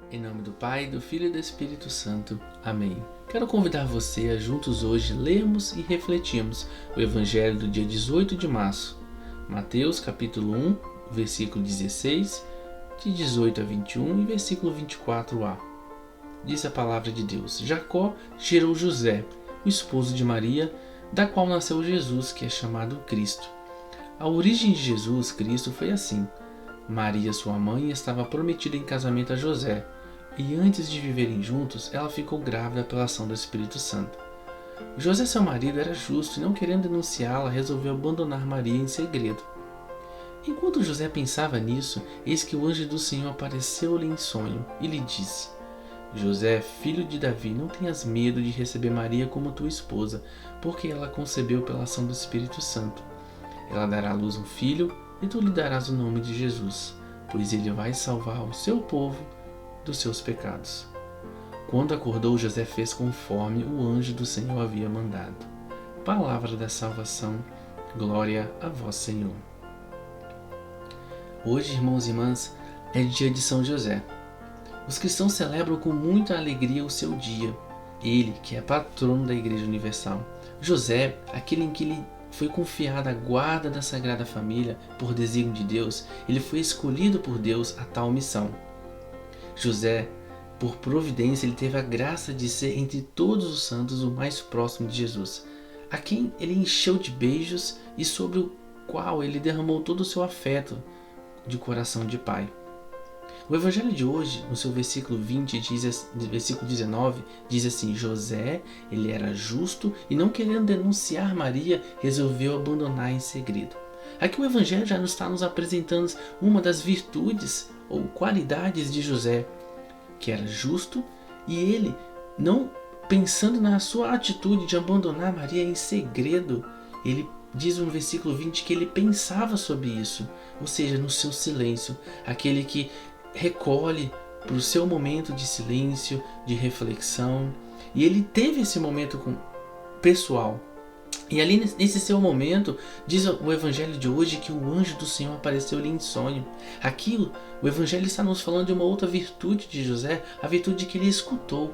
Em nome do Pai, do Filho e do Espírito Santo. Amém. Quero convidar você a juntos hoje lermos e refletirmos o Evangelho do dia 18 de março. Mateus capítulo 1, versículo 16, de 18 a 21 e versículo 24a. Diz a palavra de Deus: Jacó gerou José, o esposo de Maria, da qual nasceu Jesus, que é chamado Cristo. A origem de Jesus Cristo foi assim. Maria, sua mãe, estava prometida em casamento a José, e antes de viverem juntos, ela ficou grávida pela ação do Espírito Santo. José, seu marido, era justo e, não querendo denunciá-la, resolveu abandonar Maria em segredo. Enquanto José pensava nisso, eis que o anjo do Senhor apareceu-lhe em sonho e lhe disse: José, filho de Davi, não tenhas medo de receber Maria como tua esposa, porque ela concebeu pela ação do Espírito Santo. Ela dará à luz um filho, e tu lhe darás o nome de Jesus, pois ele vai salvar o seu povo dos seus pecados. Quando acordou, José fez conforme o anjo do Senhor havia mandado. Palavra da salvação, glória a vós, Senhor. Hoje, irmãos e irmãs, é dia de São José. Os cristãos celebram com muita alegria o seu dia. Ele, que é patrono da Igreja Universal. José, aquele em que ele foi confiada a guarda da Sagrada Família por desígnio de Deus, ele foi escolhido por Deus a tal missão. José, por providência, ele teve a graça de ser entre todos os santos o mais próximo de Jesus, a quem ele encheu de beijos e sobre o qual ele derramou todo o seu afeto de coração de pai. O Evangelho de hoje, no seu versículo 20, versículo 19, diz assim: José, ele era justo e, não querendo denunciar Maria, resolveu abandonar em segredo. Aqui o Evangelho já está nos apresentando uma das virtudes ou qualidades de José, que era justo, e ele, não pensando na sua atitude de abandonar Maria em segredo, ele diz no versículo 20 que ele pensava sobre isso, ou seja, no seu silêncio, aquele que recolhe para o seu momento de silêncio, de reflexão, e ele teve esse momento pessoal. E ali nesse seu momento, diz o Evangelho de hoje que o anjo do Senhor apareceu-lhe em sonho. Aqui o Evangelho está nos falando de uma outra virtude de José, a virtude que ele escutou.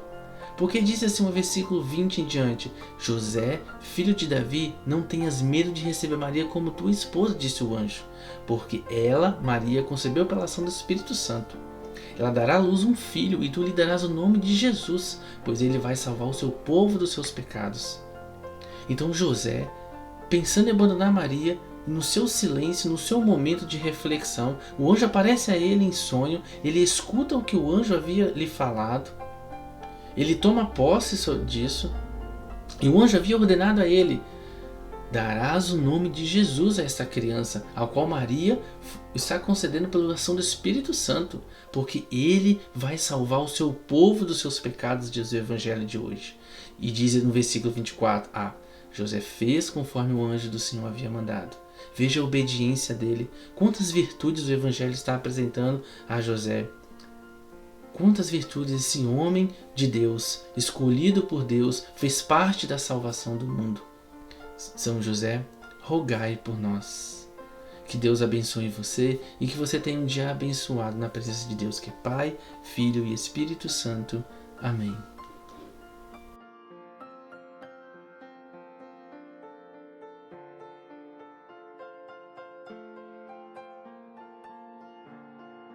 Porque diz assim o versículo 20 em diante: José, filho de Davi, não tenhas medo de receber Maria como tua esposa, disse o anjo, porque ela, Maria, concebeu pela ação do Espírito Santo. Ela dará à luz um filho, e tu lhe darás o nome de Jesus, pois ele vai salvar o seu povo dos seus pecados. Então José, pensando em abandonar Maria, no seu silêncio, no seu momento de reflexão, o anjo aparece a ele em sonho, ele escuta o que o anjo havia lhe falado, ele toma posse disso, e o anjo havia ordenado a ele: darás o nome de Jesus a esta criança, ao qual Maria está concedendo pela ação do Espírito Santo, porque ele vai salvar o seu povo dos seus pecados, diz o Evangelho de hoje. E diz no versículo 24, José fez conforme o anjo do Senhor havia mandado. Veja a obediência dele. Quantas virtudes o Evangelho está apresentando a José. Quantas virtudes esse homem de Deus, escolhido por Deus, fez parte da salvação do mundo. São José, rogai por nós. Que Deus abençoe você e que você tenha um dia abençoado na presença de Deus, que é Pai, Filho e Espírito Santo. Amém.